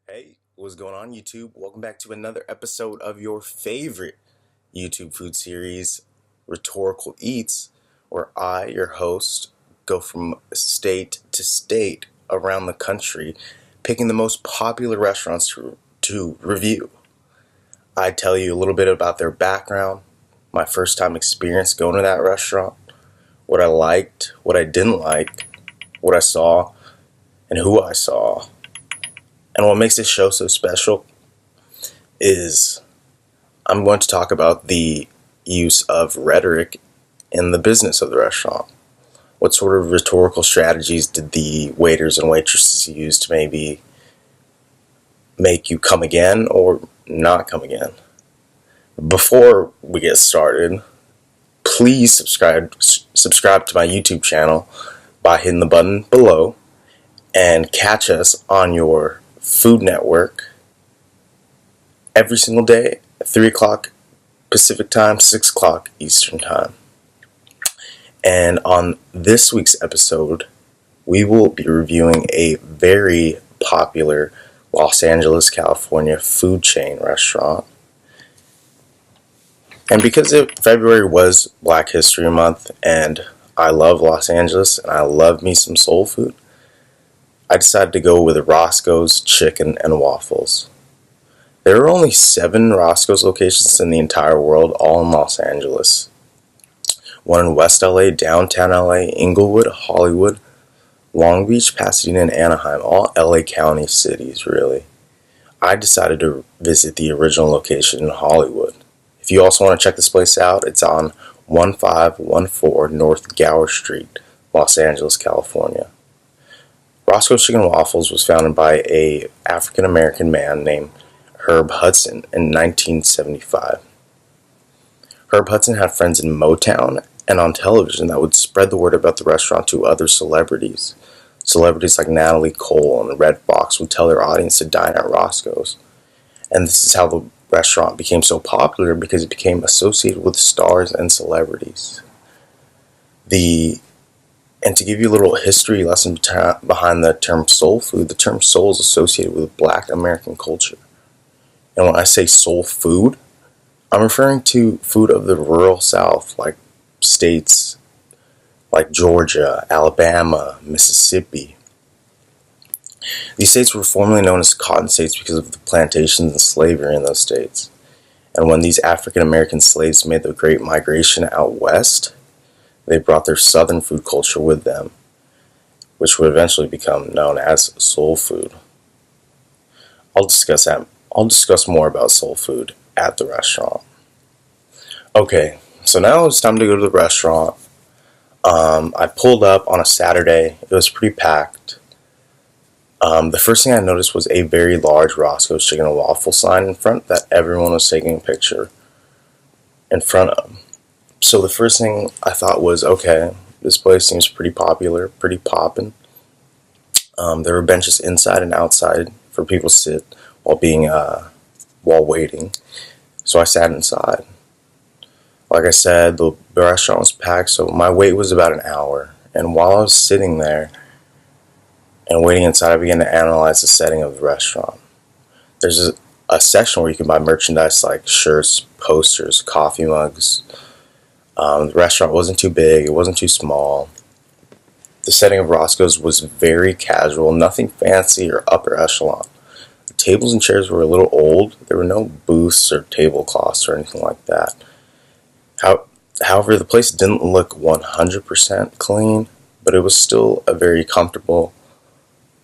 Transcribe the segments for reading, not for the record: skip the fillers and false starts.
Hey, what's going on, YouTube? Welcome back to another episode of your favorite YouTube food series, Rhetorical Eats, where I, your host, go from state to state around the country, picking the most popular restaurants to review. I tell you a little bit about their background, my first time experience going to that restaurant, what I liked, what I didn't like, what I saw, and who I saw. And what makes this show so special is I'm going to talk about the use of rhetoric in the business of the restaurant. What sort of rhetorical strategies did the waiters and waitresses use to maybe make you come again or not come again? Before we get started, please subscribe to my YouTube channel by hitting the button below and catch us on your Food Network every single day at 3 o'clock Pacific time, 6 o'clock Eastern time. And on this week's episode, we will be reviewing a very popular Los Angeles, California food chain restaurant. And because February was Black History Month and I love Los Angeles and I love me some soul food, I decided to go with Roscoe's Chicken and Waffles. There are only 7 Roscoe's locations in the entire world, all in Los Angeles. One in West LA, downtown LA, Inglewood, Hollywood, Long Beach, Pasadena, and Anaheim, all LA County cities, really. I decided to visit the original location in Hollywood. If you also want to check this place out, it's on 1514 North Gower Street, Los Angeles, California. Roscoe's Chicken and Waffles was founded by an African-American man named Herb Hudson in 1975. Herb Hudson had friends in Motown and on television that would spread the word about the restaurant to other celebrities. Celebrities like Natalie Cole and Red Fox would tell their audience to dine at Roscoe's. And this is how the restaurant became so popular, because it became associated with stars and celebrities. And to give you a little history lesson behind the term soul food, the term soul is associated with Black American culture. And when I say soul food, I'm referring to food of the rural South, like states like Georgia, Alabama, Mississippi. These states were formerly known as cotton states because of the plantations and slavery in those states. And when these African American slaves made the Great Migration out west, they brought their southern food culture with them, which would eventually become known as soul food. I'll discuss more about soul food at the restaurant. Okay, so now it's time to go to the restaurant. I pulled up on a Saturday. It was pretty packed. The first thing I noticed was a very large Roscoe's Chicken and Waffle sign in front that everyone was taking a picture in front of. So the first thing I thought was, okay, this place seems pretty popular, pretty poppin'. There were benches inside and outside for people to sit while waiting. So I sat inside. Like I said, the restaurant was packed, so my wait was about an hour. And while I was sitting there and waiting inside, I began to analyze the setting of the restaurant. There's a section where you can buy merchandise like shirts, posters, coffee mugs. The restaurant wasn't too big, it wasn't too small. The setting of Roscoe's was very casual, nothing fancy or upper echelon. The tables and chairs were a little old. There were no booths or tablecloths or anything like that. However, the place didn't look 100% clean, but it was still a very comfortable,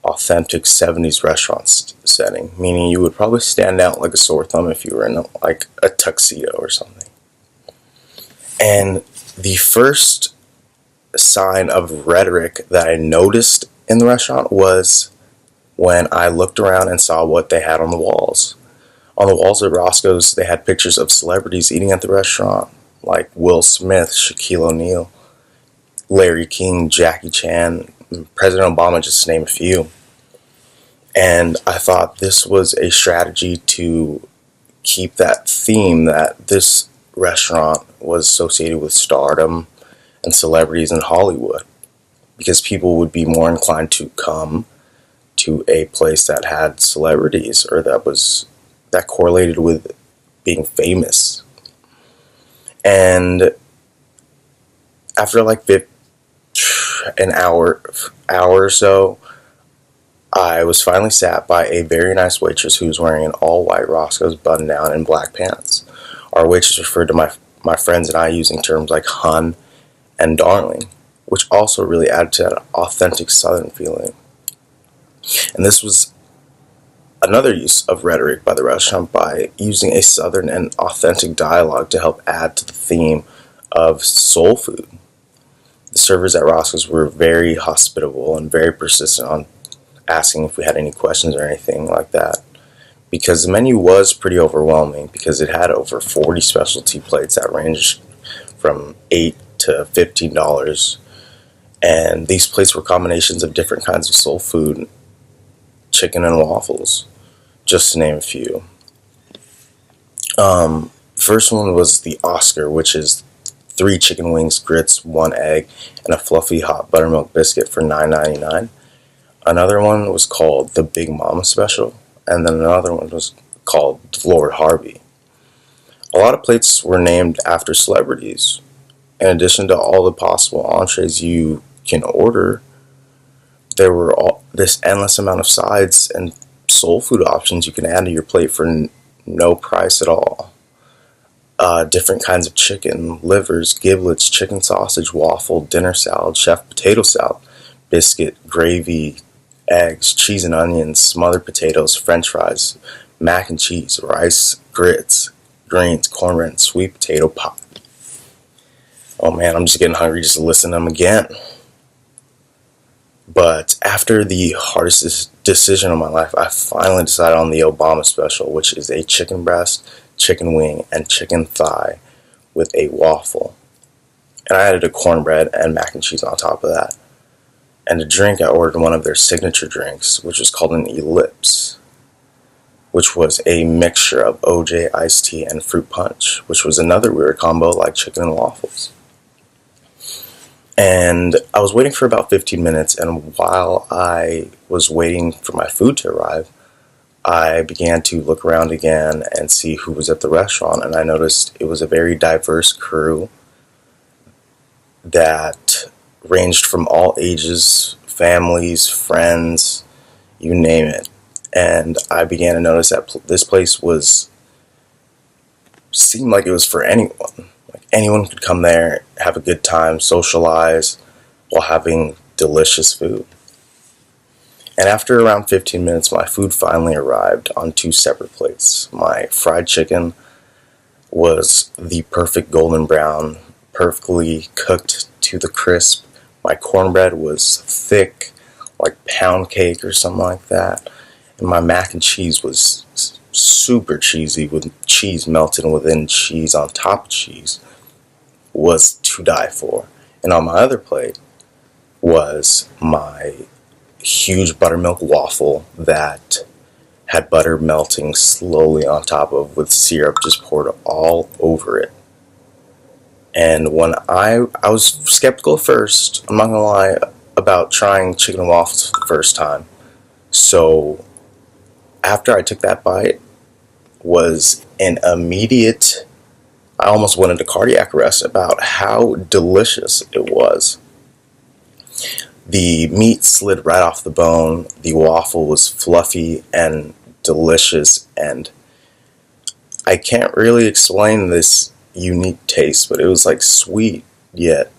authentic 70s restaurant setting, meaning you would probably stand out like a sore thumb if you were in a tuxedo or something. And the first sign of rhetoric that I noticed in the restaurant was when I looked around and saw what they had on the walls. On the walls of Roscoe's, they had pictures of celebrities eating at the restaurant, like Will Smith, Shaquille O'Neal, Larry King, Jackie Chan, President Obama, just to name a few. And I thought this was a strategy to keep that theme that this restaurant was associated with stardom and celebrities in Hollywood, because people would be more inclined to come to a place that had celebrities, or that correlated with being famous. And after like an hour or so, I was finally sat by a very nice waitress who was wearing an all-white Roscoe's button-down and black pants. Our waitress referred to my friends and I using terms like hun and darling, which also really added to that authentic Southern feeling. And this was another use of rhetoric by the restaurant, by using a Southern and authentic dialogue to help add to the theme of soul food. The servers at Roscoe's were very hospitable and very persistent on asking if we had any questions or anything like that, because the menu was pretty overwhelming, because it had over 40 specialty plates that ranged from $8 to $15, and these plates were combinations of different kinds of soul food, chicken and waffles, just to name a few. First one was the Oscar, which is 3 chicken wings, grits, 1 egg, and a fluffy hot buttermilk biscuit for $9.99. Another one was called the Big Mama Special, and then another one was called Lord Harvey. A lot of plates were named after celebrities. In addition to all the possible entrees you can order, there were this endless amount of sides and soul food options you can add to your plate for no price at all. Different kinds of chicken, livers, giblets, chicken sausage, waffle, dinner salad, chef potato salad, biscuit, gravy, eggs, cheese and onions, smothered potatoes, french fries, mac and cheese, rice, grits, greens, cornbread, and sweet potato pie. Oh man, I'm just getting hungry just to listen to them again. But after the hardest decision of my life, I finally decided on the Obama Special, which is a chicken breast, chicken wing, and chicken thigh with a waffle. And I added a cornbread and mac and cheese on top of that. And to drink, I ordered one of their signature drinks, which was called an Ellipse, which was a mixture of OJ, iced tea, and fruit punch, which was another weird combo like chicken and waffles. And I was waiting for about 15 minutes, and while I was waiting for my food to arrive, I began to look around again and see who was at the restaurant, and I noticed it was a very diverse crew that ranged from all ages, families, friends, you name it. And I began to notice that this place seemed like it was for anyone. Like anyone could come there, have a good time, socialize, while having delicious food. And after around 15 minutes, my food finally arrived on 2 separate plates. My fried chicken was the perfect golden brown, perfectly cooked to the crisp. My cornbread was thick, like pound cake or something like that. And my mac and cheese was super cheesy, with cheese melted within cheese on top of cheese. Was to die for. And on my other plate was my huge buttermilk waffle that had butter melting slowly on top of, with syrup just poured all over it. And when I was skeptical at first, I'm not gonna lie, about trying chicken and waffles for the first time. So after I took that bite, was an immediate, I almost went into cardiac arrest about how delicious it was. The meat slid right off the bone, the waffle was fluffy and delicious, and I can't really explain this unique taste, but it was like sweet yet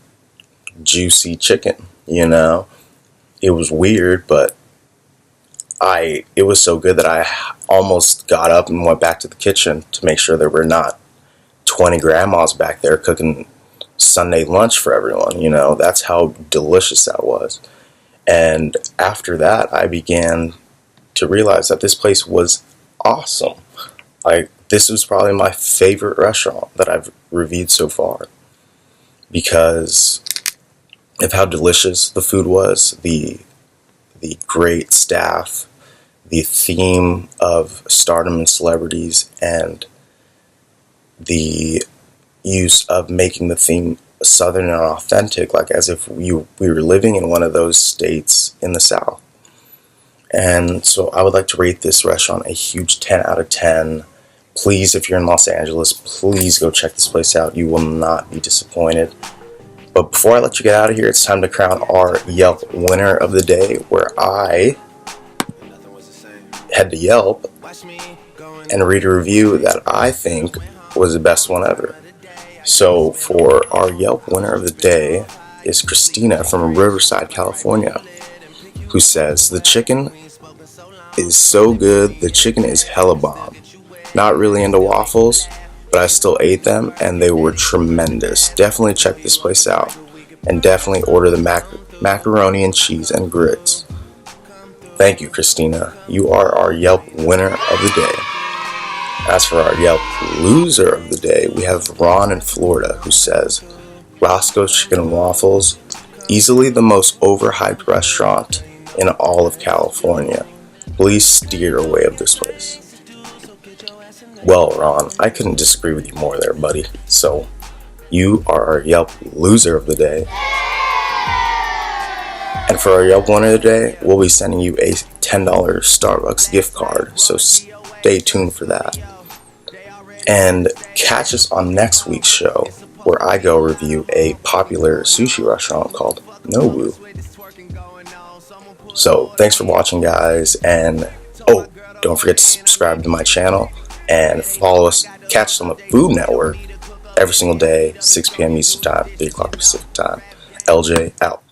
juicy chicken, you know? It was weird, but it was so good that I almost got up and went back to the kitchen to make sure there were not 20 grandmas back there cooking Sunday lunch for everyone, you know? That's how delicious that was. And after that, I began to realize that this place was awesome. Like, this was probably my favorite restaurant that I've reviewed so far, because of how delicious the food was, the great staff, the theme of stardom and celebrities, and the use of making the theme Southern and authentic, like as if we were living in one of those states in the South. And so I would like to rate this restaurant a huge 10 out of 10. Please, if you're in Los Angeles, please go check this place out. You will not be disappointed. But before I let you get out of here, it's time to crown our Yelp winner of the day, where I head to Yelp and read a review that I think was the best one ever. So for our Yelp winner of the day is Christina from Riverside, California, who says, "The chicken is so good, the chicken is hella bomb. Not really into waffles, but I still ate them and they were tremendous. Definitely check this place out, and definitely order the macaroni and cheese and grits." Thank you, Christina. You are our Yelp winner of the day. As for our Yelp loser of the day, we have Ron in Florida, who says, "Roscoe's Chicken and Waffles, easily the most overhyped restaurant in all of California. Please steer away of this place." Well, Ron, I couldn't disagree with you more there, buddy. So, you are our Yelp loser of the day. And for our Yelp winner of the day, we'll be sending you a $10 Starbucks gift card, so stay tuned for that. And catch us on next week's show, where I go review a popular sushi restaurant called Nobu. So, thanks for watching, guys, and don't forget to subscribe to my channel and follow us, catch us on the Food Network every single day, 6 p.m. Eastern Time, 3 o'clock Pacific Time. LJ out.